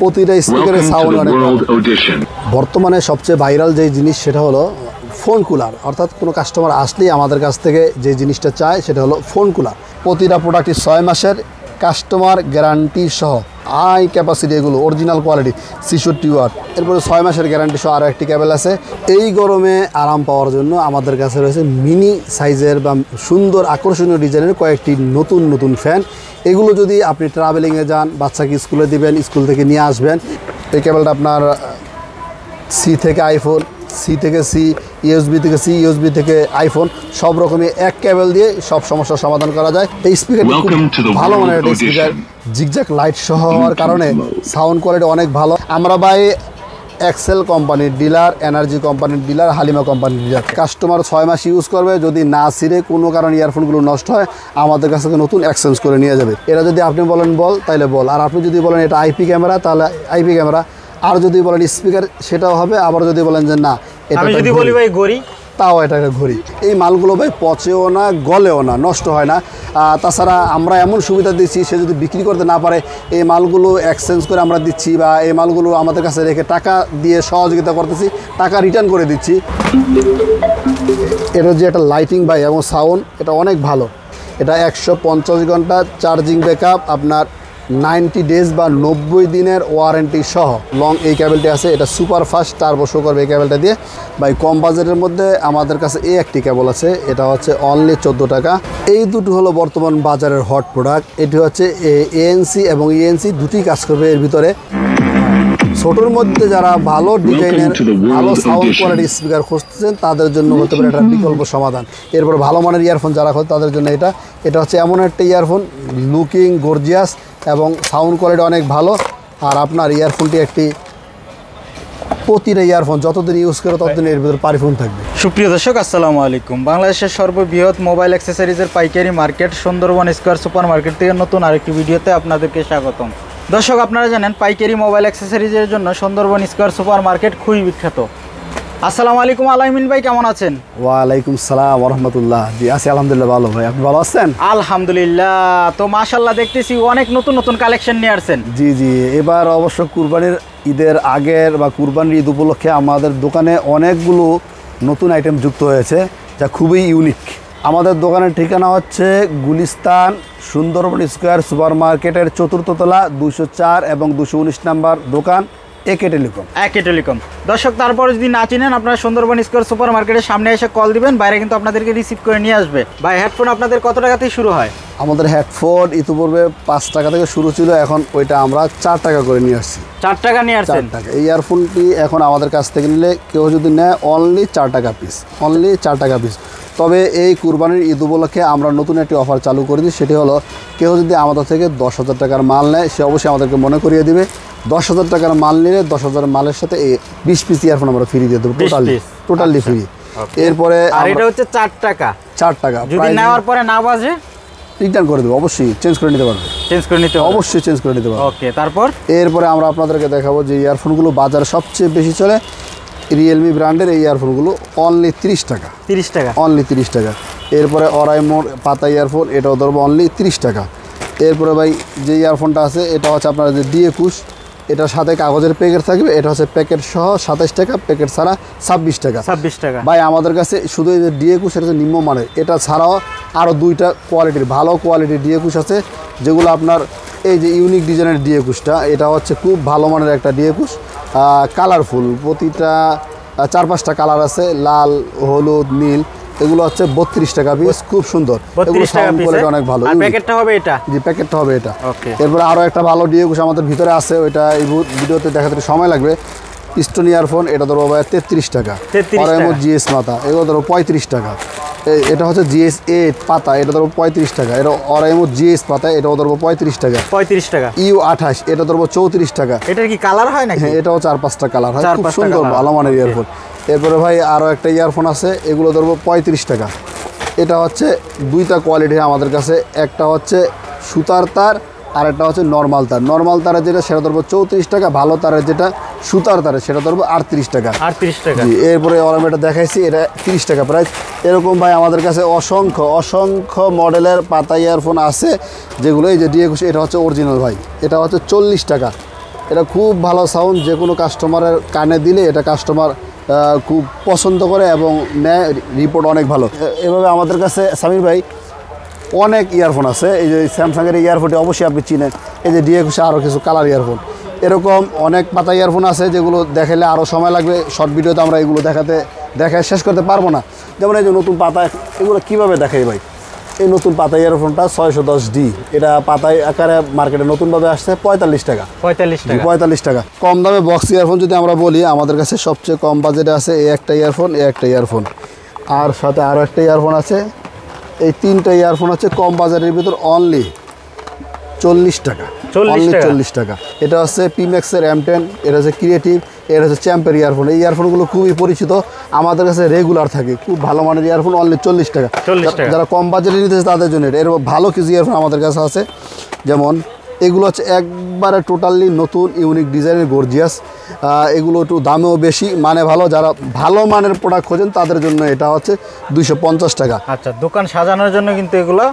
প্রতিটা স্পিকারে সাউন্ড অনেক ভালো। বর্তমানে সবচেয়ে ভাইরাল যে জিনিস সেটা হলো ফোন কুলার, অর্থাৎ কোনো কাস্টমার আসলেই আমাদের কাছ থেকে যে জিনিসটা চায় সেটা হলো ফোন কুলার। প্রতিটা প্রোডাক্টই 6 মাসের কাস্টমার গ্যারান্টি সহ, হাই ক্যাপাসিটি, এগুলো অরিজিনাল কোয়ালিটি 66 ওয়াট। এরপরে 6 মাসের গ্যারান্টি সহ আরও একটি কেবল আছে। এই গরমে আরাম পাওয়ার জন্য আমাদের কাছে রয়েছে মিনি সাইজের বা সুন্দর আকর্ষণীয় ডিজাইনের কয়েকটি নতুন নতুন ফ্যান। এগুলো যদি আপনি ট্রাভেলিংয়ে যান, বাচ্চাকে স্কুলে দিবেন, স্কুল থেকে নিয়ে আসবেন, এই কেবলটা আপনার সি থেকে আইফোন, সি থেকে সি, ইউএসবি থেকে সি, ইউএসবি থেকে আইফোন, সব রকমই এক কেবল দিয়ে সব সমস্যার সমাধান করা যায়। এই স্পিকারটি খুব ভালো মানের একটা স্পিকার, জিগজ্যাগ লাইট সহ হওয়ার কারণে সাউন্ড কোয়ালিটি অনেক ভালো। আমরা ভাই এক্সেল কোম্পানির ডিলার, এনার্জি কোম্পানির ডিলার, হালিমা কোম্পানির ডিলার। কাস্টমার 6 মাস ইউজ করবে, যদি না ছিঁড়ে কোনো কারণে ইয়ারফোনগুলো নষ্ট হয় আমাদের কাছ থেকে নতুন এক্সচেঞ্জ করে নিয়ে যাবে। এটা যদি আপনি বলেন বল, তাইলে বল, আর আপনি যদি বলেন এটা আইপি ক্যামেরা, তাহলে আইপি ক্যামেরা, আর যদি বলেন স্পিকার সেটাও হবে। আবার যদি বলেন যে না এটা যদি বলি ভাই ঘড়ি, তাও এটা একটা ঘড়ি। এই মালগুলো ভাই পচেও না, গলেও না, নষ্ট হয় না। তাছাড়া আমরা এমন সুবিধা দিচ্ছি, সে যদি বিক্রি করতে না পারে এই মালগুলো এক্সচেঞ্জ করে আমরা দিচ্ছি, বা এই মালগুলো আমাদের কাছে রেখে টাকা দিয়ে সহযোগিতা করতেছি, টাকা রিটার্ন করে দিচ্ছি। এটা যে একটা লাইটিং ভাই এবং সাউন্ড, এটা অনেক ভালো। এটা 150 ঘন্টা চার্জিং ব্যাকআপ, আপনার 90 ডেজ বা 90 দিনের ওয়ারেন্টি সহ লং এই কেবলটি আছে। এটা সুপার ফাস্ট টার্বো শো করবে এই কেবলটা দিয়ে। ভাই কম বাজেটের মধ্যে আমাদের কাছে এই একটি কেবল আছে, এটা হচ্ছে অনলি 14 টাকা। এই দুটো হলো বর্তমান বাজারের হট প্রোডাক্ট। এটি হচ্ছে এএনসি এবং ইএনসি, দুটি কাজ করবে এর ভিতরে। ছোটোর মধ্যে যারা ভালো ডিজাইনের, ভালো সাউন্ড কোয়ালিটি স্পিকার খুঁজতেছেন তাদের জন্য হতে পারে এটা বিকল্প সমাধান। এরপর ভালো মানের ইয়ারফোন যারা খোঁজ তাদের জন্য এটা হচ্ছে এমন একটা ইয়ারফোন, লুকিং গর্জিয়াস এবং সাউন্ড কোয়ালিটি অনেক ভালো। আর আপনার ইয়ারফোনটি একটি, প্রতিটা ইয়ারফোন যতদিন ইউজ করে ততদিন এর ভিতরে পারফিউম থাকবে। সুপ্রিয় দর্শক, আসসালামু আলাইকুম। বাংলাদেশের সর্ববৃহৎ মোবাইল অ্যাক্সেসরিজের পাইকারি market Sundarban square super market থেকে নতুন আরেকটি ভিডিওতে আপনাদেরকে স্বাগতম। দর্শক, আপনারা জানেন পাইকারি মোবাইল অ্যাক্সেসরিজের জন্য সুন্দরবন স্কয়ার সুপার মার্কেট খুবই বিখ্যাত। আসসালামু আলাইকুম আলামিন ভাই, কেমন আছেন? ওয়ালাইকুম সালাম ওয়া রাহমাতুল্লাহ। জি আছি আলহামদুলিল্লাহ ভালো। ভাই আপনি ভালো আছেন? আলহামদুলিল্লাহ। তো মাশাআল্লাহ, দেখতেছি অনেক নতুন নতুন কালেকশন নিয়ে আসছেন। জি জি, এবার অবশ্য কুরবানির ঈদের আগের বা কুরবানির ঈদ উপলক্ষে আমাদের দোকানে অনেকগুলো নতুন আইটেম যুক্ত হয়েছে, যা খুবই ইউনিক। আমাদের দোকানের ঠিকানা হচ্ছে গুলিস্তান সুন্দরবন স্কয়ার সুপার মার্কেটের 4র্থ তলা 204 এবং 219 নাম্বার দোকান, একে টেলিকম। দর্শক, তারপরে যদি না চিনেন আপনারা সুন্দরবন স্কয়ার সুপার মার্কেটের সামনে এসে কল দিবেন, বাইরে কিন্তু আপনাদেরকে রিসিভ করে নিয়ে আসবে। ভাই, হেডফোন আপনাদের কত টাকা থেকে শুরু হয়? আমাদের হেডফোন ইতিপূর্বে 5 টাকা থেকে শুরু ছিল, এখন ওইটা আমরা 4 টাকা করে নিয়ে আসছি। 4 টাকা নিয়ে আসছেন? 4 টাকা। এই ইয়ারফোনটি এখন আমাদের কাছ থেকে নিলে কেউ যদি নেয় অনলি 4 টাকা পিস, অনলি 4 টাকা পিস। তবে এই কুরবানির ঈদ উপলক্ষে আমরা নতুন একটি অফার চালু করেছি, সেটি হলো কেউ যদি আমাদের থেকে 10,000 টাকার মাল নেয় সে অবশ্যই আমাদেরকে মনে করিয়ে দিবে 10,000 টাকার মাল নিলে 10,000 মালের সাথে এই 20 পিস ইয়ারফোন আমরা ফ্রি দিয়ে দেবো, টোটালি ফ্রি। এরপরে আর এটা হচ্ছে 4 টাকা। 4 টাকা যদি নেওয়ার পরে না বাজে রিটার্ন করে দেবো, অবশ্যই চেঞ্জ করে নিতে পারবে। অবশ্যই চেঞ্জ করে নিতে পারবে। ওকে, তারপর এরপরে আমরা আপনাদেরকে দেখাবো যে ইয়ারফোনগুলো বাজারে সবচেয়ে বেশি চলে, রিয়েলমি ব্র্যান্ডের এই ইয়ারফোনগুলো অনলি 30 টাকা। অনলি 30 টাকা। এরপরে অরাইমোর পাতা ইয়ারফোন, এটাও ধরবো অনলি 30 টাকা। এরপরে ভাই যে ইয়ারফোনটা আছে এটা হচ্ছে আপনার যে D21, এটার সাথে কাগজের প্যাকেট থাকবে, এটা হচ্ছে প্যাকেট সহ 27 টাকা, প্যাকেট ছাড়া 26 টাকা। ভাই আমাদের কাছে শুধু এই যে D21 এটা হচ্ছে নিম্নমানের, এটা ছাড়াও আরও 2টা কোয়ালিটির ভালো কোয়ালিটির D21 আছে, যেগুলো আপনার এই যে ইউনিক ডিজাইনের D21টা, এটা হচ্ছে খুব ভালো মানের একটা D21, কালারফুল, প্রতিটা 4-5টা কালার আছে, লাল, হলুদ, নীল। এগুলো হচ্ছে 32 টাকা পিস, খুব সুন্দর। এগুলো সাউন্ড কোয়ালিটি অনেক ভালো। আর প্যাকেটটা হবে এটা? জি, প্যাকেটটা হবে এটা। এরপরে আরও একটা ভালো D21 আমাদের ভিতরে আছে, ওইটা এই ভিডিওতে দেখাতে সময় লাগবে। স্টোন ইয়ারফোন, এটা ধরো ভাই 33 টাকা। GS মাথা, এগুলো ধরো 35 টাকা। এটা হচ্ছে GS8 পাতা, এটা ধরো 35 টাকা। এটা অরাইমো GS পাতা, এটাও ধরবো 35 টাকা। U28, এটা ধরবো 34 টাকা। এটার কি কালার হয় নাকি? হ্যাঁ, এটাও 4-5টা কালার হয়, খুব সুন্দর ভালো মানের ইয়ারফোন। এরপরে ভাই আরও একটা ইয়ারফোন আছে, এগুলো ধরবো 35 টাকা। এটা হচ্ছে 2টা কোয়ালিটি আমাদের কাছে, একটা হচ্ছে সুতার তার আরেকটা হচ্ছে নর্মাল তার। নর্মাল তারের যেটা সেটা ধরবো 34 টাকা, ভালো তারের যেটা সুতার তারের সেটা ধরবো 38 টাকা। 38 টাকা। এরপরে অরামেটা দেখাইছি, এটা 30 টাকা প্রাইস। এরকম ভাই আমাদের কাছে অসংখ্য মডেলের পাতা ইয়ারফোন আছে, যেগুলো এই যে D21, এটা হচ্ছে অরিজিনাল ভাই, এটা হচ্ছে 40 টাকা। এটা খুব ভালো সাউন্ড, যে কোনো কাস্টমারের কানে দিলে এটা কাস্টমার খুব পছন্দ করে এবং নেয়, রিপোর্ট অনেক ভালো। এভাবে আমাদের কাছে সামির ভাই অনেক ইয়ারফোন আছে। এই যে স্যামসাংয়ের ইয়ারফোনটি অবশ্যই আপনি চিনেন, এই যে D21 আরও কিছু কালার ইয়ারফোন, এরকম অনেক পাতা ইয়ারফোন আছে যেগুলো দেখালে আরও সময় লাগবে। শর্ট ভিডিওতে আমরা এগুলো দেখায় শেষ করতে পারবো না। যেমন এই যে নতুন পাতা, এগুলো কীভাবে দেখাই ভাই, এই নতুন পাতা ইয়ারফোনটা 610D, এটা পাতায় আকারে মার্কেটে নতুনভাবে আসছে 45 টাকা। 45 টাকা কম দামে বক্স ইয়ারফোন যদি আমরা বলি, আমাদের কাছে সবচেয়ে কম বাজেটে আছে এই একটা ইয়ারফোন, আর সাথে আরও একটা ইয়ারফোন আছে। এই 3টা ইয়ারফোন হচ্ছে কম বাজারের ভিতর অনলি 40 টাকা। 40 টাকা। এটা হচ্ছে পিম্যাক্সের M10, এটা হচ্ছে ক্রিয়েটিভ, এটা হচ্ছে চ্যাম্পের ইয়ারফোন। এই ইয়ারফোনগুলো খুবই পরিচিত, আমাদের কাছে রেগুলার থাকে, খুব ভালো মানের ইয়ারফোন, অনলি 40 টাকা। যারা কম বাজেটে নিতেছে তাদের জন্য এটা। এর ভালো কিছু ইয়ারফোন আমাদের কাছে আছে, যেমন এগুলো হচ্ছে একবারে টোটালি নতুন ইউনিক ডিজাইনের গর্জিয়াস। এগুলো একটু দামেও বেশি, মানে ভালো, যারা ভালো মানের প্রোডাক্ট খোঁজেন তাদের জন্য এটা হচ্ছে 250 টাকা। আচ্ছা, দোকান সাজানোর জন্য কিন্তু এগুলো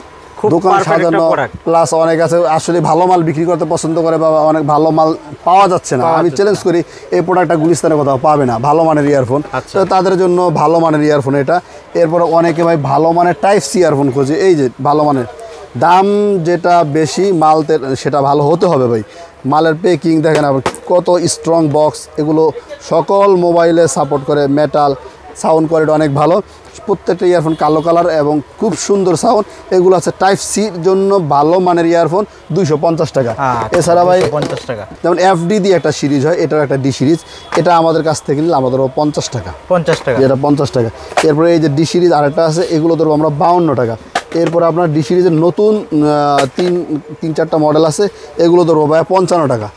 দোকান সাজানো প্লাস অনেক আছে আসলে ভালো মাল বিক্রি করতে পছন্দ করে, বা অনেক ভালো মাল পাওয়া যাচ্ছে না। আমি চ্যালেঞ্জ করি এই প্রোডাক্টটা গুলিস্তানে কোথাও পাবে না, ভালো মানের ইয়ারফোন। তো তাদের জন্য ভালো মানের ইয়ারফোন এটা। এরপরে অনেকে ভাই ভালো মানের টাইপ সি ইয়ারফোন খোঁজে, এই যে ভালো মানের, দাম যেটা বেশি মাল সেটা ভালো হতে হবে ভাই। মালের প্যাকিং দেখেন আবার কত স্ট্রং বক্স, এগুলো সকল মোবাইলে সাপোর্ট করে, মেটাল, সাউন্ড কোয়ালিটি অনেক ভালো। প্রত্যেকটা ইয়ারফোন কালো কালার এবং খুব সুন্দর সাউন্ড। এগুলো আছে টাইপ সির জন্য ভালো মানের ইয়ারফোন 250 টাকা। এছাড়া ভাই 50 টাকা, যেমন FD দিয়ে একটা সিরিজ হয়, এটার একটা D সিরিজ, এটা আমাদের কাছ থেকে নিলে আমাদেরও 50 টাকা। এটা 50 টাকা। এরপরে এই যে D সিরিজ আরেকটা আছে, এগুলো ধরবো আমরা 52 টাকা। এরপর আপনার D সিরিজের নতুন 3-4টা মডেল আছে, এগুলো ধরবো ভাই 55 টাকা।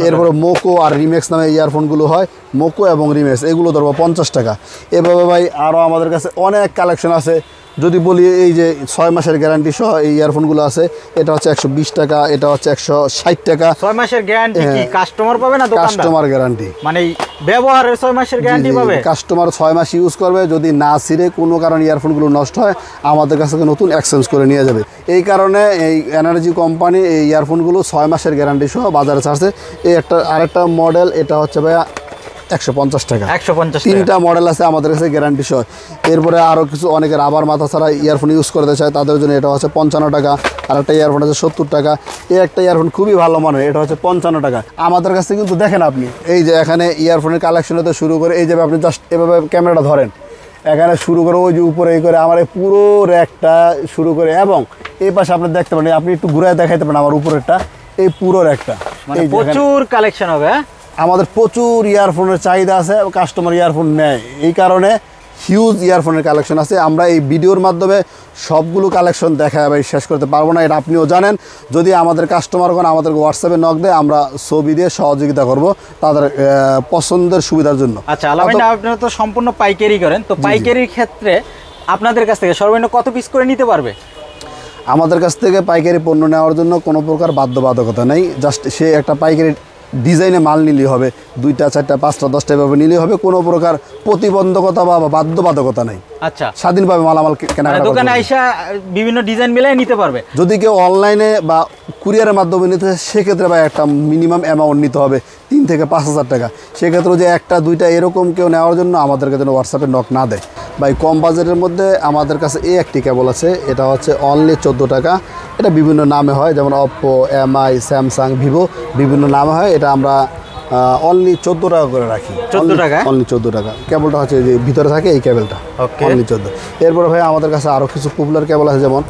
এরপরে মোকো আর রিমেক্স নামে ইয়ারফোনগুলো হয়, মোকো এবং রিমেক্স, এগুলো ধরবো 50 টাকা। এভাবে ভাই আরও আমাদের কাছে অনেক কালেকশন আছে। যদি বলি এই যে 6 মাসের গ্যারান্টি সহ এই ইয়ারফোনগুলো আছে, এটা হচ্ছে 120 টাকা, এটা হচ্ছে 160 টাকা। 6 মাসের গ্যারান্টি কি কাস্টমার পাবে না দোকানদার? কাস্টমার গ্যারান্টি, মানে ব্যবহারের 6 মাসের গ্যারান্টি পাবে। কাস্টমার 6 মাস ইউজ করবে, যদি না ছিঁড়ে কোনো কারণে ইয়ারফোনগুলো নষ্ট হয় আমাদের কাছ থেকে নতুন এক্সচেঞ্জ করে নিয়ে যাবে। এই কারণে এই এনার্জি কোম্পানি এই ইয়ারফোনগুলো 6 মাসের গ্যারান্টি সহ বাজারে ছাড়ছে। এই আরেকটা মডেল, এটা হচ্ছে ভাইয়া 150 টাকা। 3টা মডেল আছে আমাদের কাছে গ্যারান্টি সহ। এরপরে আরও কিছু অনেকের আবার মাথা ছাড়া ইয়ারফোন ইউজ করতে চায়, তাদের জন্য এটা হচ্ছে 55 টাকা। আর একটা ইয়ারফোন আছে 70 টাকা। এই একটা ইয়ারফোন খুবই ভালো মানের, এটা হচ্ছে 55 টাকা। আমাদের কাছে কিন্তু দেখেন আপনি এই যে এখানে ইয়ারফোনের কালেকশন হতে শুরু করে, এই যে আপনি জাস্ট এভাবে ক্যামেরাটা ধরেন, এখানে শুরু করে ওই যে উপরে এই করে আমার এই পুরো র্যাকটা শুরু করে, এবং এই পাশে আপনি দেখতে পারেন, আপনি একটু ঘুরে দেখাইতে পারেন আমার উপরেরটা, এই পুরো র্যাকটা প্রচুর কালেকশন হবে। আমাদের প্রচুর ইয়ারফোনের চাহিদা আছে, কাস্টমার ইয়ারফোন নেয়, এই কারণে হিউজ ইয়ারফোনের কালেকশন আছে। আমরা এই ভিডিওর মাধ্যমে সবগুলো কালেকশন দেখায় শেষ করতে পারবো না, এটা আপনিও জানেন। যদি আমাদের কাস্টমারগণ আমাদেরকে হোয়াটসঅ্যাপে নক দেয়, আমরা ছবি দিয়ে সহযোগিতা করব তাদের পছন্দের সুবিধার জন্য। আচ্ছা আলামিন, আপনারা তো সম্পূর্ণ পাইকারি করেন, তো পাইকারির ক্ষেত্রে আপনাদের কাছ থেকে সর্বনিম্ন কত পিস করে নিতে পারবে? আমাদের কাছ থেকে পাইকারি পণ্য নেওয়ার জন্য কোনো প্রকার বাধ্যবাধকতা নেই। জাস্ট সে একটা পাইকারি ডিজাইনে মাল নিলেই হবে, 2টা 4টা 5টা 10টা এভাবে নিলেই হবে, কোনো প্রকার প্রতিবন্ধকতা বা বাধ্যবাধকতা নাই। আচ্ছা, স্বাধীনভাবে মালামাল কেনাকাটা দোকানে আইসা বিভিন্ন ডিজাইন মিলাই নিতে পারবে। যদি কেউ অনলাইনে বা কুরিয়ারের মাধ্যমে নিতে, সেক্ষেত্রে ভাই একটা মিনিমাম অ্যামাউন্ট নিতে হবে 3 থেকে 5,000 টাকা। সেক্ষেত্রে যে 1টা 2টা এরকম কেউ নেওয়ার জন্য আমাদেরকে যেন হোয়াটসঅ্যাপে নক না দেয়। ভাই কম বাজেটের মধ্যে আমাদের কাছে এই একটি কেবল আছে, এটা হচ্ছে অনলি 14 টাকা। এটা বিভিন্ন নামে হয়, যেমন অপ্পো, MI, স্যামসাং, ভিভো, বিভিন্ন নামে হয়। এটা আমরা অনলি 14 টাকা করে রাখি। 14 টাকা, অনলি 14 টাকা। কেবলটা হচ্ছে যে ভিতরে থাকে এই কেবলটা, অনলি 14। এরপরে ভাই আমাদের কাছে আরও কিছু পপুলার কেবল আছে, যেমন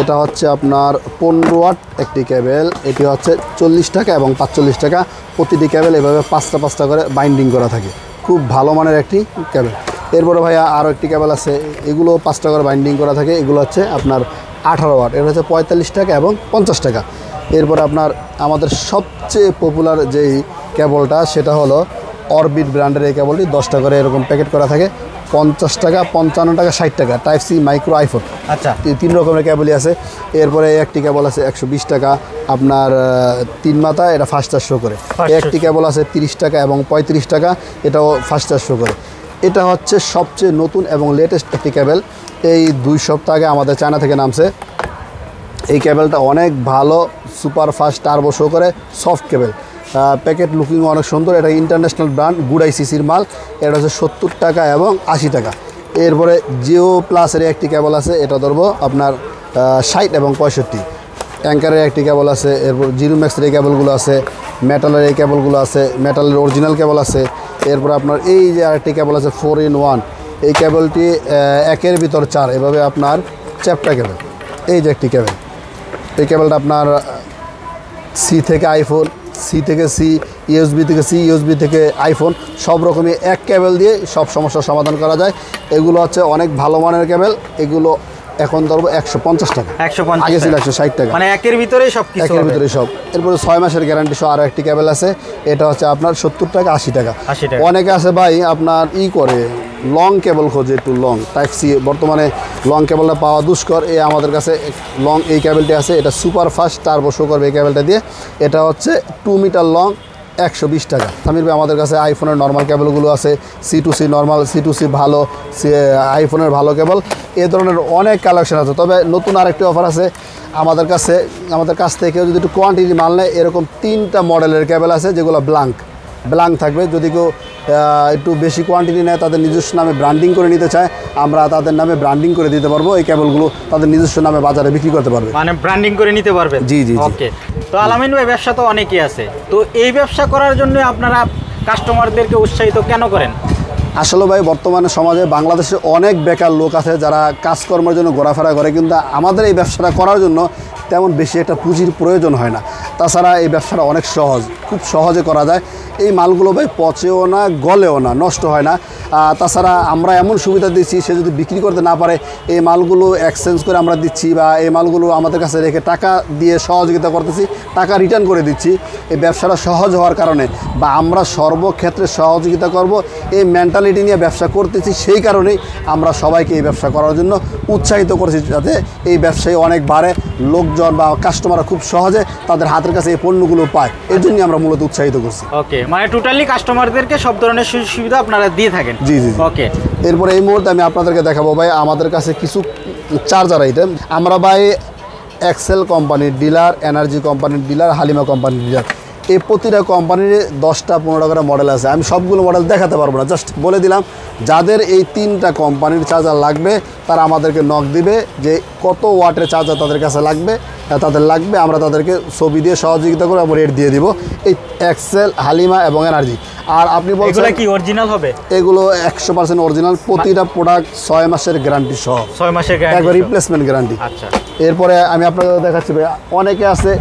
এটা হচ্ছে আপনার 15 ওয়াট একটি কেবল, এটি হচ্ছে 40 টাকা এবং 45 টাকা। প্রতিটি কেবল এভাবে 5টা করে বাইন্ডিং করা থাকে, খুব ভালো মানের একটি কেবল। এরপরে ভাই আরও একটি কেবল আছে, এগুলো 5টা করে বাইন্ডিং করা থাকে, এগুলো হচ্ছে আপনার 18 ওয়াট, এটা হচ্ছে 45 টাকা এবং 50 টাকা। এরপরে আপনার আমাদের সবচেয়ে পপুলার যেই কেবলটা, সেটা হলো অরবিট ব্র্যান্ডের এই কেবলটি 10টা করে এরকম প্যাকেট করা থাকে, 50 টাকা, 55 টাকা, 60 টাকা। টাইপ সি মাইক্রো আইফোন, আচ্ছা 3 রকমের কেবলই আছে। এরপরে একটি কেবল আছে 120 টাকা আপনার 3 মাথা, এটা ফাস্ট চার্জ শো করে। একটি কেবল আছে 30 টাকা এবং 35 টাকা, এটাও ফাস্ট চার্জ শো করে। এটা হচ্ছে সবচেয়ে নতুন এবং লেটেস্ট একটি কেবল, এই 2 সপ্তাহ আগে আমাদের চায়না থেকে নামছে। এই কেবলটা অনেক ভালো, সুপার ফাস্ট টার্বো শো করে, সফট কেবল, প্যাকেট লুকিং অনেক সুন্দর। এটা ইন্টারন্যাশনাল ব্র্যান্ড, গুড আইসিসির মাল। এটা হচ্ছে 70 টাকা এবং 80 টাকা। এরপরে জিও প্লাসের একটি কেবল আছে, এটা ধরবো আপনার 60 এবং 65। অ্যাঙ্কারের একটি কেবল আছে। এরপর জিরো ম্যাক্সের এই কেবলগুলো আছে, মেটালের এই কেবলগুলো আছে, মেটালের অরিজিনাল কেবল আছে। এরপর আপনার এই যে আরেকটি কেবল আছে 4-in-1, এই কেবলটি 1-এর ভিতর 4, এভাবে আপনার চ্যাপ্টা কেবল। এই যে একটি কেবল, এই কেবলটা আপনার সি থেকে আইফোন, সি থেকে সি, ইউএসবি থেকে সি, ইউএসবি থেকে আইফোন, সব রকমই এক কেবল দিয়ে সব সমস্যার সমাধান করা যায়। এগুলো হচ্ছে অনেক ভালো মানের কেবল। এগুলো এখন ধরবো 150 টাকা, 150 আগে ছিল 160 টাকা, মানে একের ভিতরেই সব কিছু, একের ভিতরে সব। এরপরে 6 মাসের গ্যারান্টি সহ আরও একটি কেবল আছে, এটা হচ্ছে আপনার 70 টাকা, 80 টাকা। অনেকে আছে ভাই আপনার করে লং কেবল খোঁজে, একটু লং টাইপ সি। বর্তমানে লং কেবলটা পাওয়া দুষ্কর। আমাদের কাছে লং এই কেবলটি আছে, এটা সুপার ফাস্ট টার্বো শো করবে এই কেবলটা দিয়ে। এটা হচ্ছে 2 মিটার লং, 120 টাকা। সামির ভাই আমাদের কাছে আইফোনের নর্মাল কেবলগুলো আছে, C2C নর্মাল, C2C ভালো, আইফোনের ভালো কেবল, এ ধরনের অনেক কালেকশন আছে। তবে নতুন আরেকটি অফার আছে আমাদের কাছ থেকে যদি একটু কোয়ান্টিটি মাল নেয়, এরকম 3টা মডেলের কেবল আছে যেগুলো ব্ল্যাঙ্ক থাকবে। যদি কেউ একটু বেশি কোয়ান্টিটি নেয়, তাদের নিজস্ব নামে ব্র্যান্ডিং করে নিতে চায়, আমরা তাদের নামে ব্র্যান্ডিং করে দিতে পারবো। এই কেবলগুলো তাদের নিজস্ব নামে বাজারে বিক্রি করতে পারবে, মানে ব্র্যান্ডিং করে নিতে পারবে। জি জি। ওকে, তো আলামিন ভাই ব্যবসা তো অনেকই আছে, তো এই ব্যবসা করার জন্য আপনারা কাস্টমারদেরকে উৎসাহিত কেন করেন? আসলে ভাই বর্তমানে সমাজে বাংলাদেশে অনেক বেকার লোক আছে যারা কাজকর্মের জন্য ঘোরাফেরা করে, কিন্তু আমাদের এই ব্যবসাটা করার জন্য তেমন বেশি একটা পুঁজির প্রয়োজন হয় না। তাছাড়া এই ব্যবসাটা অনেক সহজ, খুব সহজে করা যায়। এই মালগুলো ভাই পচেও না, গলেও না, নষ্ট হয় না। তাছাড়া আমরা এমন সুবিধা দিচ্ছি, সে যদি বিক্রি করতে না পারে, এই মালগুলো এক্সচেঞ্জ করে আমরা দিচ্ছি, বা এই মালগুলো আমাদের কাছে রেখে টাকা দিয়ে সহযোগিতা করতেছি, টাকা রিটার্ন করে দিচ্ছি। এই ব্যবসাটা সহজ হওয়ার কারণে, বা আমরা সর্বক্ষেত্রে সহযোগিতা করব এই মেন্টালিটি নিয়ে ব্যবসা করতেছি, সেই কারণেই আমরা সবাইকে এই ব্যবসা করার জন্য উৎসাহিত করছি, যাতে এই ব্যবসায় অনেক বাড়ে, লোকজন বা কাস্টমাররা খুব সহজে তাদের হাতের কাছে এই পণ্যগুলো পায়। এর জন্যই আমরা মূলত উৎসাহিত করছি। ওকে, মানে টোটালি কাস্টমারদেরকে সব ধরনের সুবিধা আপনারা দিয়ে থাকেন। জি জি। ওকে, এরপরে এই মুহূর্তে আমি আপনাদেরকে দেখাবো ভাই আমাদের কাছে কিছু চার্জার আইটেম। আমরা ভাই এক্সেল কোম্পানির ডিলার, এনার্জি কোম্পানির ডিলার, হালিমা কোম্পানির ডিলার। এই প্রতিটা কোম্পানির 10টা-15টা করে মডেল আছে। আমি সবগুলো মডেল দেখাতে পারবো না, জাস্ট বলে দিলাম যাদের এই 3টা কোম্পানির চার্জার লাগবে তারা আমাদেরকে নক দিবে যে কত ওয়াটের চার্জার তাদের কাছে লাগবে, আমরা তাদেরকে ছবি দিয়ে সহযোগিতা করে আমরা রেট দিয়ে দিব। এই এক্সেল, হালিমা এবং এনার্জি। আর আপনি বলছেন কি অরিজিনাল হবে? এগুলো 100% অরিজিনাল, প্রতিটা প্রোডাক্ট 6 মাসের গ্যারান্টি সহ, 6 মাসের গ্যারান্টি, একবার রিপ্লেসমেন্ট গ্যারান্টি। আচ্ছা, এরপরে আমি আপনাদের দেখাচ্ছি ভাই, অনেকে আছে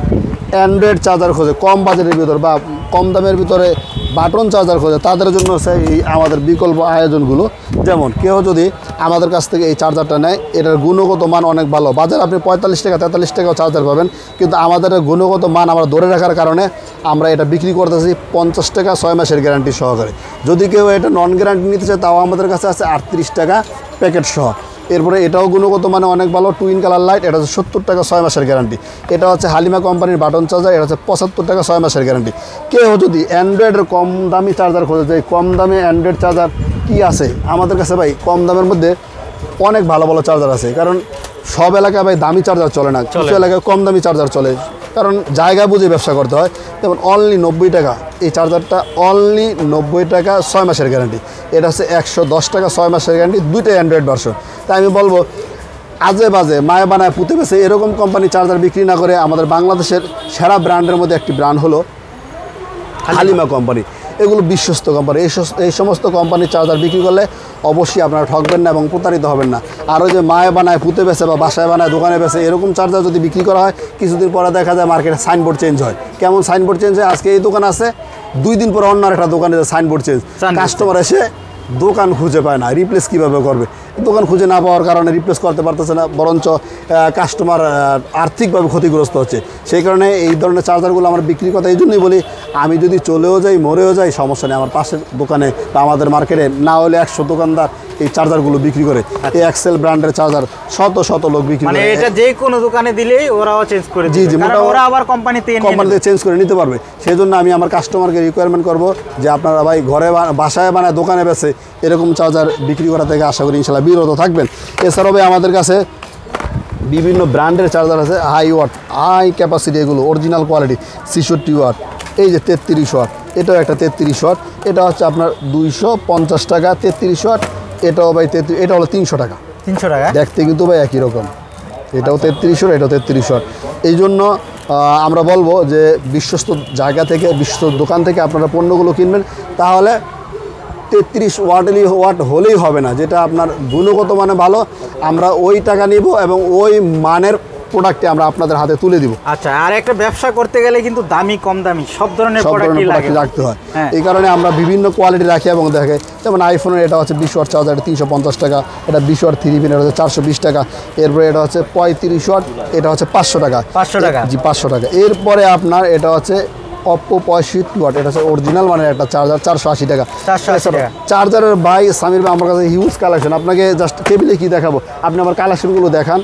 অ্যান্ড্রয়েড চার্জার খোঁজে কম বাজেটের ভিতর বা কম দামের ভিতরে বাটন চার্জার খোঁজে, তাদের জন্য এই আমাদের বিকল্প আয়োজনগুলো। যেমন কেউ যদি আমাদের কাছ থেকে এই চার্জারটা নেয়, এটার গুণগত মান অনেক ভালো। বাজারে আপনি 45 টাকা 43 টাকাও চার্জার পাবেন, কিন্তু আমাদের গুণগত মান আমরা ধরে রাখার কারণে আমরা এটা বিক্রি করতেছি 50 টাকা 6 মাসের গ্যারান্টি সহকারে। যদি কেউ এটা নন গ্যারান্টি নিতে চায়, তাও আমাদের কাছে আছে 38 টাকা প্যাকেট সহ। এরপরে এটাও গুণগত মানে অনেক ভালো, টুইন কালার লাইট, এটা হচ্ছে 70 টাকা 6 মাসের গ্যারান্টি। এটা হচ্ছে হালিমা কোম্পানির বাটন চার্জার, এটা হচ্ছে 75 টাকা 6 মাসের গ্যারান্টি। কেউ যদি অ্যান্ড্রয়েডের কম দামি চার্জার খোঁজে, যে কম দামে অ্যান্ড্রয়েড চার্জার কি আছে আমাদের কাছে ভাই, কম দামের মধ্যে অনেক ভালো ভালো চার্জার আছে। কারণ সব এলাকায় ভাই দামি চার্জার চলে না, কিছু এলাকায় কম দামি চার্জার চলে, কারণ জায়গা বুঝে ব্যবসা করতে হয়। যেমন অনলি 90 টাকা এই চার্জারটা, অনলি 90 টাকা 6 মাসের গ্যারান্টি। এটা হচ্ছে 110 টাকা 6 মাসের গ্যারান্টি, 2টা অ্যান্ড্রয়েড ভার্সন। তাই আমি বলবো আজে বাজে মায়ে বানায় পুঁতে বেছে এরকম কোম্পানি চার্জার বিক্রি না করে আমাদের বাংলাদেশের সেরা ব্র্যান্ডের মধ্যে একটি ব্র্যান্ড হলো হালিমা কোম্পানি। এগুলো বিশ্বস্ত কোম্পানি। এই সমস্ত কোম্পানির চার্জার বিক্রি করলে অবশ্যই আপনারা ঠকবেন না এবং প্রতারিত হবেন না। আর ওই যে মায়ে বানায় পুঁতে বেছে বা বাসায় বানায় দোকানে বেছে এরকম চার্জার যদি বিক্রি করা হয়, কিছুদিন পরে দেখা যায় মার্কেটে সাইনবোর্ড চেঞ্জ হয়। কেমন সাইনবোর্ড চেঞ্জ হয়? আজকে এই দোকান আছে, 2 দিন পরে অন্য একটা দোকানে সাইনবোর্ড চেঞ্জ, কাস্টমার এসে দোকান খুঁজে পায় না, রিপ্লেস কীভাবে করবে? দোকান খুঁজে না পাওয়ার কারণে রিপ্লেস করতে পারতেছে না, বরঞ্চ কাস্টমার আর্থিকভাবে ক্ষতিগ্রস্ত হচ্ছে। সেই কারণে এই ধরনের চার্জারগুলো আমার বিক্রির কথা এই জন্যই বলি, আমি যদি চলেও যাই, মরেও যাই, সমস্যা নেই। আমার পাশের দোকানে বা আমাদের মার্কেটে না হলে 100 দোকানদার এই চার্জারগুলো বিক্রি করে। এই এক্সেল ব্র্যান্ডের চার্জার শত শত লোক বিক্রি করে। মানে এটা যে কোনো দোকানে দিলেই ওরাও চেঞ্জ করে দিবে। জি, কারণ ওরা আবার কোম্পানি থেকে চেঞ্জ করে নিতে পারবে। সেই জন্য আমি আমার কাস্টমারকে রিকোয়ারমেন্ট করব যে আপনারা ভাই ঘরে বাসায় বানায় দোকানে বেছে এরকম চার্জার বিক্রি করা থেকে আশা করি ইনশাল্লাহ বিরত থাকবেন। এছাড়াও ভাই আমাদের কাছে বিভিন্ন ব্র্যান্ডের চার্জার আছে, হাই ওয়াট, হাই ক্যাপাসিটি, এগুলো অরিজিনাল কোয়ালিটি 66 ওয়াট। এই যে 33 ওয়াট, এটাও একটা 33 ওয়াট, এটা হচ্ছে আপনার 250 টাকা 33 ওয়াট। এটাও ভাই এটা হলো 300 টাকা। 300 টাকা দেখতে কিন্তু ভাই একই রকম, এটাও 33 ওয়াট, এটাও 33 ওয়াট। এই জন্য আমরা বলবো যে বিশ্বস্ত জায়গা থেকে, বিশ্বস্ত দোকান থেকে আপনারা পণ্যগুলো কিনবেন। তাহলে 33 ওয়াট হলেই হবে না, যেটা আপনার গুণগত মানে ভালো, আমরা ওই টাকা নিব এবং ওই মানের প্রোডাক্টে আমরা আপনাদের হাতে তুলে দিব। আচ্ছা, আর একটা ব্যবসা করতে গেলে কিন্তু দামি কম দামি সব ধরনের প্রোডাক্টই রাখতে হয়। এই কারণে আমরা বিভিন্ন কোয়ালিটি রাখি এবং দেখে, যেমন আইফোনের এটা হচ্ছে 20 ওয়াট চার্জার, এটা 350 টাকা, এটা 20 ওয়াট 3 পিন, এটা হচ্ছে 420 টাকা। এরপরে এটা হচ্ছে 35 ওয়াট, এটা হচ্ছে 500 টাকা। 500 টাকা, জি 500 টাকা। এরপরে আপনার এটা হচ্ছে অপ্পো 65 ওয়াট, এটা হচ্ছে অরিজিনাল মানে একটা চার্জার, 480 টাকা। চার্জারের ভাই সামির ভাই আমার কাছে হিউজ কালেকশন। আপনাকে জাস্ট টেবিলে কি দেখাবো, আপনি আমার কালেকশনগুলো দেখান।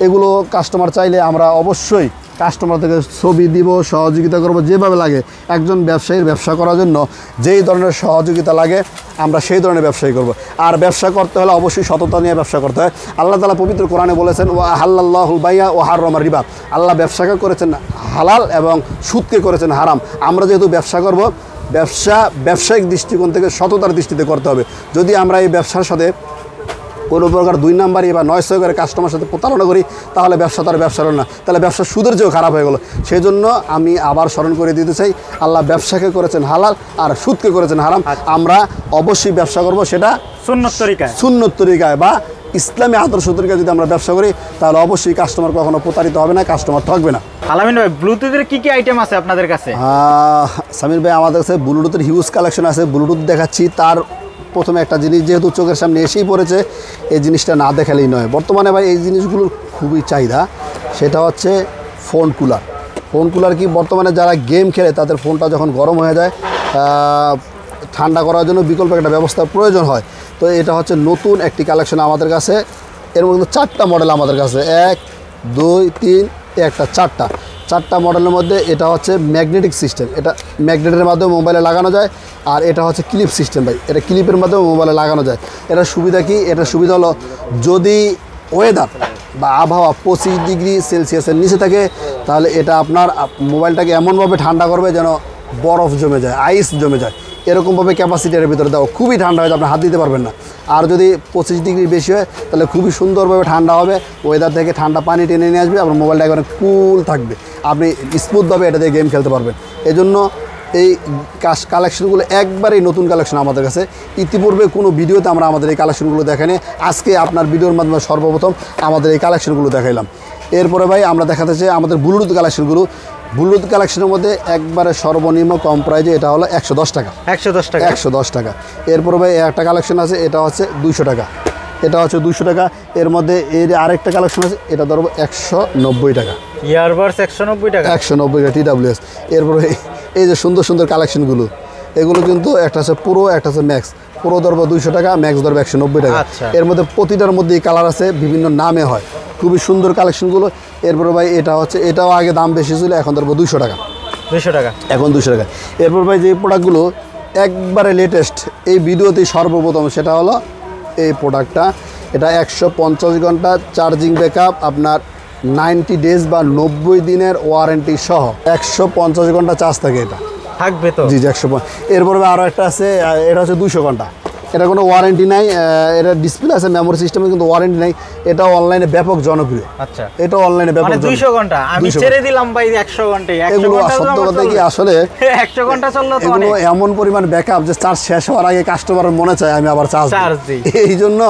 এগুলো কাস্টমার চাইলে আমরা অবশ্যই কাস্টমার থেকে ছবি দিব, সহযোগিতা করব যেভাবে লাগে। একজন ব্যবসায়ীর ব্যবসা করার জন্য যেই ধরনের সহযোগিতা লাগে আমরা সেই ধরনের ব্যবসায়ী করব। আর ব্যবসা করতে হলে অবশ্যই সততা নিয়ে ব্যবসা করতে হয়। আল্লাহ তাআলা পবিত্র কোরআনে বলেছেন, ওয়া হাল্লাল্লাহুল বাইয়া ওয়া হাররামা রিবা। আল্লাহ ব্যবসাকে করেছেন হালাল এবং সুদকে করেছেন হারাম। আমরা যেহেতু ব্যবসা করব, ব্যবসায়িক দৃষ্টিকোণ থেকে সততার দৃষ্টিতে করতে হবে। যদি আমরা এই ব্যবসার সাথে কোনো প্রকার 2 নাম্বারি বা 900 করে কাস্টমার সাথে প্রতারণা করি, তাহলে ব্যবসা তার ব্যবসা হলো না, তাহলে ব্যবসা সুদের চেয়েও খারাপ হয়ে গেলো। সেই জন্য আমি আবার স্মরণ করে দিতে চাই, আল্লাহ ব্যবসাকে করেছেন হালাল আর সুদকে করেছেন হারাম। আমরা অবশ্যই ব্যবসা করব, সেটা সুন্নত তরিকায় বা ইসলামী আদর্শ তরিকায় যদি আমরা ব্যবসা করি, তাহলে অবশ্যই কাস্টমার কখনো প্রতারিত হবে না, কাস্টমার ঠকবে না। আলামিন ভাই, ব্লুটুথের কি কি আইটেম আছে আপনাদের কাছে? সামির ভাই, আমাদের কাছে ব্লুটুথের হিউজ কালেকশন আছে। ব্লুটুথ দেখাচ্ছি, তার প্রথমে একটা জিনিস যেহেতু চোখের সামনে এসেই পড়েছে, এই জিনিসটা না দেখালেই নয়। বর্তমানে ভাই এই জিনিসগুলোর খুবই চাহিদা, সেটা হচ্ছে ফোন কুলার। ফোন কুলার কি, বর্তমানে যারা গেম খেলে তাদের ফোনটা যখন গরম হয়ে যায়, ঠান্ডা করার জন্য বিকল্প একটা ব্যবস্থার প্রয়োজন হয়। তো এটা হচ্ছে নতুন একটি কালেকশন আমাদের কাছে। এর মধ্যে 4টা মডেল আমাদের কাছে, 1 2 3 একটা 4টা মডেলের মধ্যে এটা হচ্ছে ম্যাগনেটিক সিস্টেম। এটা ম্যাগনেটের মাধ্যমে মোবাইলে লাগানো যায়। আর এটা হচ্ছে ক্লিপ সিস্টেম ভাই, এটা ক্লিপের মাধ্যমে মোবাইলে লাগানো যায়। এটার সুবিধা কি? এটার সুবিধা হলো যদি ওয়েদার বা আবহাওয়া 25 ডিগ্রি সেলসিয়াসের নিচে থাকে, তাহলে এটা আপনার মোবাইলটাকে এমনভাবে ঠান্ডা করবে যেন বরফ জমে যায়, আইস জমে যায়। এরকমভাবে ক্যাপাসিটির ভিতরে দাও, খুবই ঠান্ডা হয়ে যায়, আপনি হাত দিতে পারবেন না। আর যদি 25 ডিগ্রি বেশি হয়, তাহলে খুবই সুন্দরভাবে ঠান্ডা হবে, ওয়েদার থেকে ঠান্ডা পানি টেনে নিয়ে আসবে, আপনার মোবাইলটা একেবারে কুল থাকবে, আপনি স্মুথভাবে এটা দিয়ে গেম খেলতে পারবেন। এই জন্য এই কালেকশনগুলো একবারেই নতুন কালেকশন আমাদের কাছে। ইতিপূর্বে কোনো ভিডিওতে আমরা আমাদের এই কালেকশনগুলো দেখাইনি, আজকে আপনার ভিডিওর মাধ্যমে সর্বপ্রথম আমাদের এই কালেকশনগুলো দেখাইলাম। এরপরে ভাই আমরা দেখাতে চাই আমাদের ব্লুটুথ কালেকশনগুলো। ব্লুটুথ কালেকশনের মধ্যে একবারে সর্বনিম্ন কম প্রাইজে এটা হলো 110 টাকা। 110 টাকা। এরপরে ভাই একটা কালেকশন আছে, এটা হচ্ছে 200 টাকা। এটা হচ্ছে 200 টাকা। এর মধ্যে এর আরেকটা কালেকশন আছে, এটা ধরবো 190 টাকা। ইয়ারবাডস 190 টাকা। 190 টাকা TWS। এরপরে এই যে সুন্দর সুন্দর কালেকশনগুলো, এগুলো কিন্তু একটা আছে পুরো, একটা আছে ম্যাক্স। পুরো ধরবো 200 টাকা, ম্যাক্স ধরবো 190 টাকা। এর মধ্যে প্রতিটার মধ্যে কালার আছে, বিভিন্ন নামে হয়, খুবই সুন্দর কালেকশনগুলো। এরপরে ভাই এটা হচ্ছে, এটাও আগে দাম বেশি ছিল, এখন ধরবো 200 টাকা। 200 টাকা, এখন 200 টাকা। এরপর ভাই যে প্রোডাক্টগুলো একবারে লেটেস্ট এই ভিডিওতেই সর্বপ্রথম, সেটা হলো এই প্রোডাক্টটা। এটা 150 ঘন্টা চার্জিং ব্যাকআপ, আপনার 90 ডেজ বা 90 দিনের ওয়ারেন্টি সহ 150 ঘন্টা চার্জ থাকে, এটা থাকবে তো? জি 150। এরপরে আরও একটা আছে, এটা হচ্ছে 200 ঘন্টা। এটা কোনো ওয়ারেন্টি নাই, এটা ডিসপ্লে আছে, মেমোরি সিস্টেমে কিন্তু ওয়ারেন্টি নাই। এটা অনলাইনে ব্যাপক জনপ্রিয়। আচ্ছা, এটা অনলাইনে ব্যাপক 200 ঘন্টা আমি ছেড়ে দিলাম ভাই 100 ঘন্টায়। এগুলো সত্য কথা কি, আসলে 100 ঘন্টা চললো তো এগুলো এমন পরিমাণ ব্যাকআপ যে চার্জ শেষ হওয়ার আগে কাস্টমারের মনে চায় আমি আবার চার্জ দিই। এই জন্য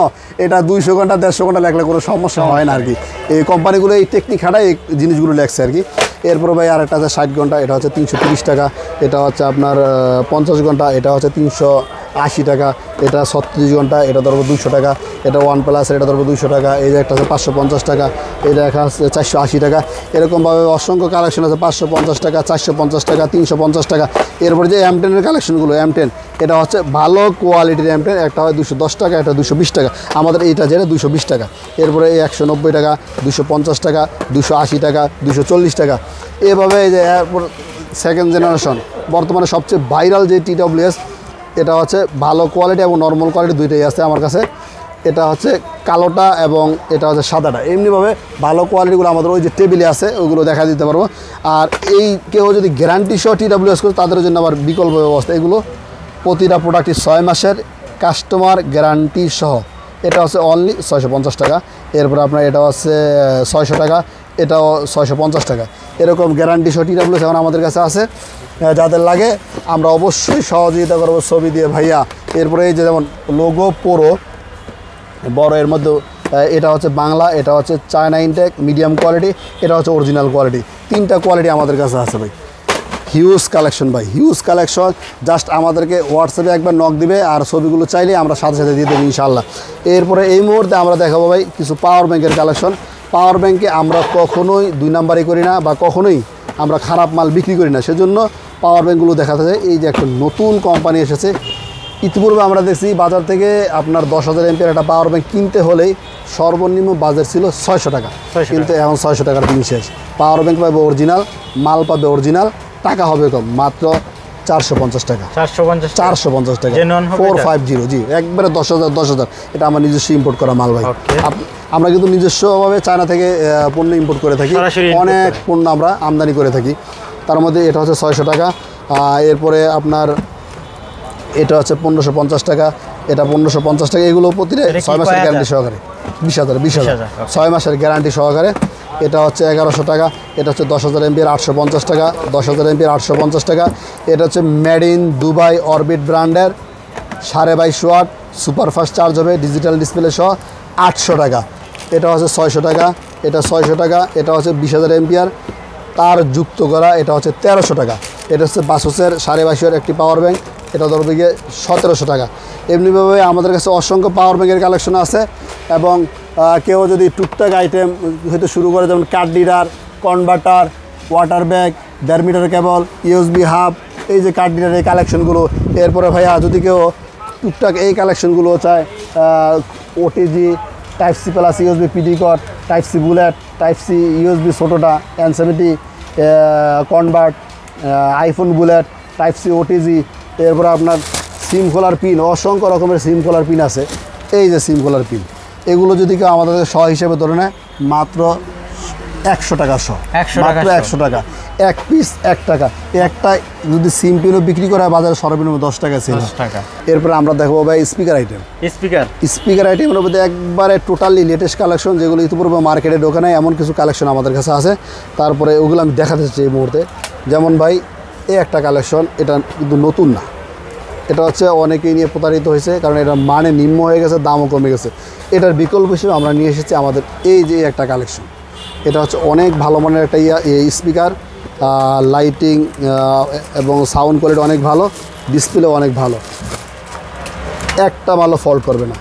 এটা 200 ঘন্টা 150 ঘন্টা লাগলে কোনো সমস্যা হয় না আর কি। এই কোম্পানিগুলো এই টেকনিক খাটায় এই জিনিসগুলো লেগছে আর কি। এরপর ভাই আর একটা আছে 60 ঘন্টা, এটা হচ্ছে 330 টাকা। এটা হচ্ছে আপনার 50 ঘন্টা, এটা হচ্ছে 380 টাকা। এটা 36 ঘন্টা, এটা ধরবো 200 টাকা। এটা OnePlus, এটা ধরবো 200 টাকা। এই যে একটা আছে 550 টাকা, এটা একটা আছে 480 টাকা। এরকমভাবে অসংখ্য কালেকশন আছে, 550 টাকা, 450 টাকা, 350 টাকা। এরপরে যে M10 এর কালেকশনগুলো, M10 এটা হচ্ছে ভালো কোয়ালিটির অ্যাম্পের, একটা হয় 210 টাকা, একটা 220 টাকা। আমাদের এইটা যেটা 220 টাকা। এরপরে এই 190 টাকা, 250 টাকা, 280 টাকা, 240 টাকা, এভাবে এই যে এরপর সেকেন্ড জেনারেশন বর্তমানে সবচেয়ে ভাইরাল যে TWS, এটা হচ্ছে ভালো কোয়ালিটি এবং নর্মাল কোয়ালিটি দুইটাই আছে আমার কাছে। এটা হচ্ছে কালোটা এবং এটা হচ্ছে সাদাটা। এমনিভাবে ভালো কোয়ালিটিগুলো আমাদের ওই যে টেবিলে আছে, ওইগুলো দেখা দিতে পারবো। আর এই কেউ যদি গ্যারান্টি সহ TWS করে তাদের জন্য আবার বিকল্প ব্যবস্থা। এগুলো প্রতিটা প্রোডাক্টই 6 মাসের কাস্টমার গ্যারান্টি সহ। এটা হচ্ছে অনলি 650 টাকা। এরপরে আপনার এটা হচ্ছে 600 টাকা, এটাও 650 টাকা। এরকম গ্যারান্টি সহ TWS এখন আমাদের কাছে আছে। যাদের লাগে আমরা অবশ্যই সহযোগিতা করবো ছবি দিয়ে ভাইয়া। এরপরে এই যে যেমন লোগো পুরো বড়, এর মধ্যে এটা হচ্ছে বাংলা, এটা হচ্ছে চায়না ইনটেক মিডিয়াম কোয়ালিটি, এটা হচ্ছে অরিজিনাল কোয়ালিটি। 3টা কোয়ালিটি আমাদের কাছে আছে ভাই। হিউজ কালেকশন ভাই, হিউজ কালেকশন। জাস্ট আমাদেরকে হোয়াটসঅ্যাপে একবার নক দিবে আর ছবিগুলো চাইলে আমরা সাথে সাথে দিয়ে দেবো ইনশাআল্লাহ। এরপরে এই মুহূর্তে আমরা দেখাবো ভাই কিছু পাওয়ার ব্যাংকের কালেকশন। পাওয়ার ব্যাংকে আমরা কখনোই 2 নাম্বারই করি না বা কখনোই আমরা খারাপ মাল বিক্রি করি না, সেজন্য পাওয়ার ব্যাংকগুলো দেখাতে যায়। এই যে একটা নতুন কোম্পানি এসেছে, ইতিপূর্বে আমরা দেখছি বাজার থেকে আপনার 10,000 এমপিয়ার একটা পাওয়ার ব্যাংক কিনতে হলেই সর্বনিম্ন বাজার ছিল 600 টাকা, কিন্তু এখন 600 টাকার দিন শেষ। পাওয়ার ব্যাংক পাবে অরিজিনাল, মাল পাবে অরিজিনাল, টাকা হবে কম, মাত্র 450 টাকা। 450 টাকা 450, জি, একবারে 10,000। এটা আমার নিজস্ব ইম্পোর্ট করা মাল ভাই। আমরা কিন্তু নিজস্বভাবে চায়না থেকে পণ্য ইম্পোর্ট করে থাকি, অনেক পণ্য আমরা আমদানি করে থাকি। তার মধ্যে এটা হচ্ছে 600 টাকা। এরপরে আপনার এটা হচ্ছে 1550 টাকা, এটা 1550 টাকা। এগুলো প্রতিটা 6 মাসের গ্যারান্টি সহকারে, 20,000 6 মাসের গ্যারান্টি সহকারে। এটা হচ্ছে 1100 টাকা। এটা হচ্ছে 10,000 এমপিয়ার 850 টাকা, 10,000 এমপিয়ার 850 টাকা। এটা হচ্ছে মেড ইন দুবাই অরবিট ব্র্যান্ডের 22.5 ওয়াট সুপারফাস্ট চার্জ হবে ডিজিটাল ডিসপ্লে সহ 800 টাকা। এটা হচ্ছে 600 টাকা, এটা 600 টাকা। এটা হচ্ছে 20,000 এমপিয়ার তার যুক্ত করা, এটা হচ্ছে 1300 টাকা। এটা হচ্ছে বাসুসের 22.5 ওয়াট একটি পাওয়ার ব্যাংক, এটা ধরবে গিয়ে 1700 টাকা। এমনিভাবে আমাদের কাছে অসংখ্য পাওয়ার ব্যাংকের কালেকশন আছে। এবং কেউ যদি টুকটাক আইটেম হয়তো শুরু করে, যেমন card reader, converter, water bag, 1.5 metre cable, USB hub, এই যে কার্ড রিডার এই কালেকশনগুলো। এরপরে ভাইয়া যদি কেউ টুকটাক এই কালেকশনগুলো চায়, OTG, type C plus USB PD cord, type C bullet, type C USB ছোটোটা, N70 convert, iPhone bullet, type C OTG। এরপরে আপনার সিম খোলার পিন, অসংখ্য রকমের সিম খোলার পিন আছে। এই যে সিম খোলার পিন, এগুলো যদি কেউ আমাদের শ হিসেবে ধরে নেয়, মাত্র 100 টাকা শ, মাত্র 100 টাকা, এক পিস 1 টাকা। একটা যদি সিম পিনও বিক্রি করা হয় বাজারে সর্বনিম্ন 10 টাকা ছিল। এরপরে আমরা দেখবো ভাই স্পিকার আইটেম। স্পিকার আইটেমের মধ্যে একবারে টোটালি লেটেস্ট কালেকশন, যেগুলো ইতিপূর্বে মার্কেটে ঢোকে নাই, এমন কিছু কালেকশন আমাদের কাছে আছে। তারপরে ওগুলো আমি দেখাতে চাচ্ছি এই মুহূর্তে। যেমন ভাই এই একটা কালেকশন, এটা কিন্তু নতুন না, এটা হচ্ছে অনেকেই নিয়ে প্রতারিত হয়েছে, কারণ এটা মানে নিম্ন হয়ে গেছে, দামও কমে গেছে। এটার বিকল্প হিসেবে আমরা নিয়ে এসেছি আমাদের এই যে একটা কালেকশন। এটা হচ্ছে অনেক ভালো মানের একটা স্পিকার, লাইটিং এবং সাউন্ড কোয়ালিটি অনেক ভালো, ডিসপ্লে অনেক ভালো, একটা ভালো ফল্ট করবে না।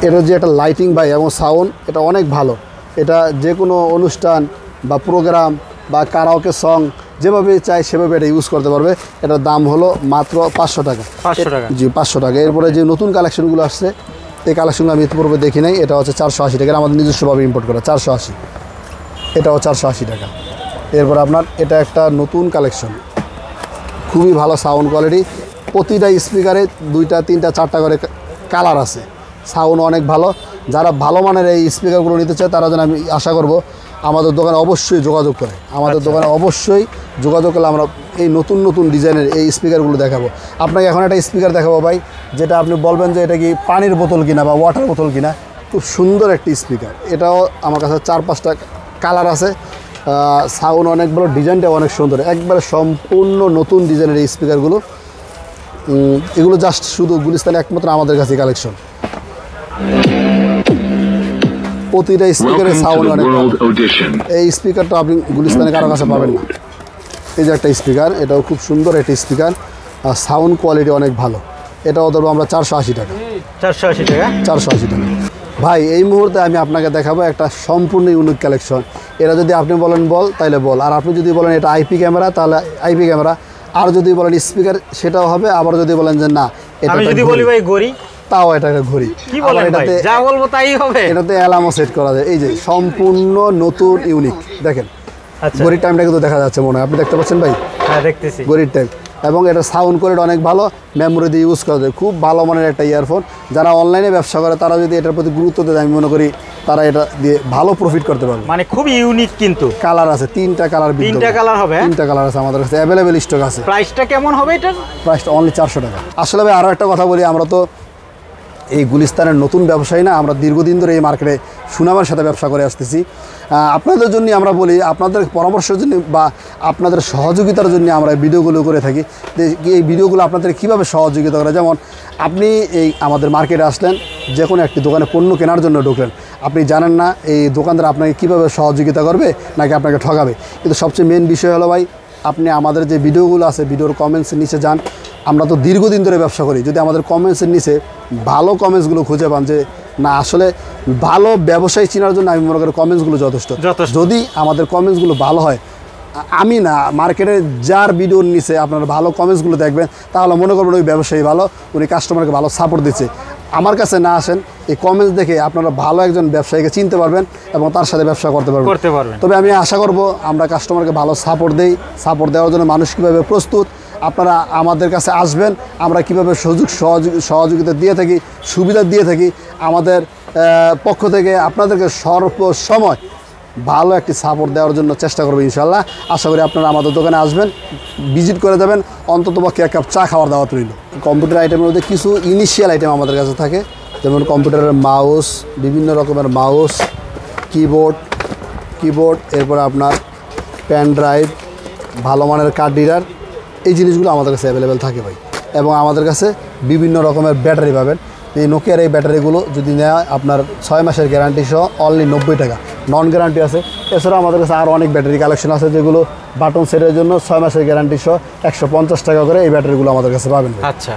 এটা যে একটা লাইটিং ভাই এবং সাউন্ড, এটা অনেক ভালো। এটা যে কোনো অনুষ্ঠান বা প্রোগ্রাম বা কারাওকে সং যেভাবে চাই সেভাবে এটা ইউজ করতে পারবে। এটার দাম হলো মাত্র 500 টাকা। জি, 500 টাকা। এরপরে যে নতুন কালেকশনগুলো আসছে, এই কালেকশনগুলো আমি ইতিপূর্বে দেখি নাই। এটা হচ্ছে 480 টাকা, আমাদের নিজস্বভাবে ইম্পোর্ট করা, 480। এটাও 480 টাকা। এরপর আপনার এটা একটা নতুন কালেকশন, খুবই ভালো সাউন্ড কোয়ালিটি। প্রতিটা স্পিকারে 2টা 3টা 4টা করে কালার আছে, সাউন্ড অনেক ভালো। যারা ভালো মানের এই স্পিকারগুলো নিতে চায় তারা যেন, আমি আশা করব আমাদের দোকানে অবশ্যই যোগাযোগ করে। আমাদের দোকানে অবশ্যই যোগাযোগ করলে আমরা এই নতুন নতুন ডিজাইনের এই স্পিকারগুলো দেখাবো। আপনাকে এখন একটা স্পিকার দেখাবো ভাই, যেটা আপনি বলবেন যে এটা কি পানির বোতল কিনা বা ওয়াটার বোতল কিনা। খুব সুন্দর একটি স্পিকার। এটাও আমার কাছে 4-5টা কালার আছে, সাউন্ড অনেক ভালো, ডিজাইনটা অনেক সুন্দর, একবারে সম্পূর্ণ নতুন ডিজাইনের এই স্পিকারগুলো। এগুলো জাস্ট শুধু গুলিস্তানে একমাত্র আমাদের কাছে কালেকশন। প্রতিটা স্পিকারের সাউন্ড অনেক ভালো। এই স্পিকারটা আপনি গুলিস্তানে কারো কাছে পাবেন না। এই যে একটা স্পিকার, এটাও খুব সুন্দর একটি স্পিকার, আর সাউন্ড কোয়ালিটি অনেক ভালো। এটাও ধরবো আমরা 480 টাকা। 480 টাকা ভাই। এই মুহূর্তে আমি আপনাকে দেখাবো একটা সম্পূর্ণ ইউনিক কালেকশন। এটা যদি আপনি বলেন বল, তাহলে বল, আর আপনি যদি বলেন এটা IP ক্যামেরা, তাহলে IP ক্যামেরা। আর যদি বলেন স্পিকার সেটাও হবে, আবার যদি বলেন যে না এটা আমি যদি বলি ভাই ঘড়ি, তাও এটা একটা ঘড়ি। কি বলেন ভাই, যা বলবো তাই হবে। এটাতে অ্যালার্মও সেট করা যায়, এই যে সম্পূর্ণ নতুন ইউনিক দেখেন। আচ্ছা, ঘড়ির টাইমটা কিন্তু দেখা যাচ্ছে মনে হয়, আপনি দেখতে পাচ্ছেন ভাই? হ্যাঁ দেখতেছি। ঘড়ির টাইম, এবং এটা সাউন্ড কোয়ালিটি অনেক ভালো, মেমোরি দিয়ে ইউজ করা যায়, খুব ভালো মানের একটা ইয়ারফোন। যারা অনলাইনে ব্যবসা করে তারা যদি এটার প্রতি গুরুত্ব দেয়, আমি মনে করি তারা এটা দিয়ে ভালো প্রফিট করতে পারবে। মানে খুব ইউনিক, কিন্তু কালার আছে 3টা কালার, 3টা কালার হবে, 3টা কালার আছে আমাদের কাছে, অ্যাভেলেবেল স্টক আছে। প্রাইসটা কেমন হবে এটার? প্রাইসটা অনলি 400 টাকা। আসলে ভাই আরও একটা কথা বলি, আমরা তো এই গুলিস্তানের নতুন ব্যবসায়ী না, আমরা দীর্ঘদিন ধরে এই মার্কেটে সুনামের সাথে ব্যবসা করে আসতেছি। আপনাদের জন্য আমরা বলি, আপনাদের পরামর্শের জন্য বা আপনাদের সহযোগিতার জন্য আমরা এই ভিডিওগুলো করে থাকি। এই ভিডিওগুলো আপনাদের কীভাবে সহযোগিতা করে, যেমন আপনি এই আমাদের মার্কেটে আসলেন, যে কোনো একটি দোকানে পণ্য কেনার জন্য ঢুকলেন, আপনি জানেন না এই দোকানদার আপনাকে কীভাবে সহযোগিতা করবে নাকি আপনাকে ঠকাবে। কিন্তু সবচেয়ে মেন বিষয় হলো ভাই, আপনি আমাদের যে ভিডিওগুলো আছে ভিডিওর কমেন্টসের নিচে যান। আমরা তো দীর্ঘদিন ধরে ব্যবসা করি, যদি আমাদের কমেন্টসের নিচে ভালো কমেন্টসগুলো খুঁজে পান যে না আসলে ভালো ব্যবসায়ী চেনার জন্য আমি মনে করি কমেন্টসগুলো যথেষ্ট। যদি আমাদের কমেন্টসগুলো ভালো হয়, আমি না মার্কেটে যার ভিডিওর নিচে আপনারা ভালো কমেন্টসগুলো দেখবেন, তাহলে মনে করবেন ওই ব্যবসায়ী ভালো, উনি কাস্টমারকে ভালো সাপোর্ট দিচ্ছে। আমার কাছে না আসেন, এই কমেন্টস দেখে আপনারা ভালো একজন ব্যবসায়ীকে চিনতে পারবেন এবং তার সাথে ব্যবসা করতে পারবেন। তবে আমি আশা করব আমরা কাস্টমারকে ভালো সাপোর্ট দেই। সাপোর্ট দেওয়ার জন্য মানুষ কীভাবে প্রস্তুত, আপনারা আমাদের কাছে আসবেন, আমরা কীভাবে সহযোগিতা দিয়ে থাকি, সুবিধা দিয়ে থাকি, আমাদের পক্ষ থেকে আপনাদেরকে সর্বসময় ভালো একটি সাপোর্ট দেওয়ার জন্য চেষ্টা করবো ইনশাল্লাহ। আশা করি আপনারা আমাদের দোকানে আসবেন, ভিজিট করে যাবেন, অন্ততপক্ষে এক কাপ চা খাওয়ার দাওয়াত রইল। কম্পিউটার আইটেমের মধ্যে কিছু ইনিশিয়াল আইটেম আমাদের কাছে থাকে, যেমন কম্পিউটারের মাউস, বিভিন্ন রকমের মাউস, কিবোর্ড, এরপর আপনার পেন ড্রাইভ, ভালো মানের কার্ড রিডার, এই জিনিসগুলো আমাদের কাছে অ্যাভেলেবেল থাকে ভাই। এবং আমাদের কাছে বিভিন্ন রকমের ব্যাটারি পাবেন। এই নোকিয়ার এই ব্যাটারিগুলো যদি নেওয়া আপনার 6 মাসের গ্যারান্টি সহ অনলি 90 টাকা, নন গ্যারান্টি আছে। এছাড়াও আমাদের কাছে আরও অনেক ব্যাটারি কালেকশন আছে, যেগুলো বাটন সেটের জন্য 6 মাসের গ্যারান্টি সহ 150 টাকা করে এই ব্যাটারিগুলো আমাদের কাছে পাবেন। আচ্ছা,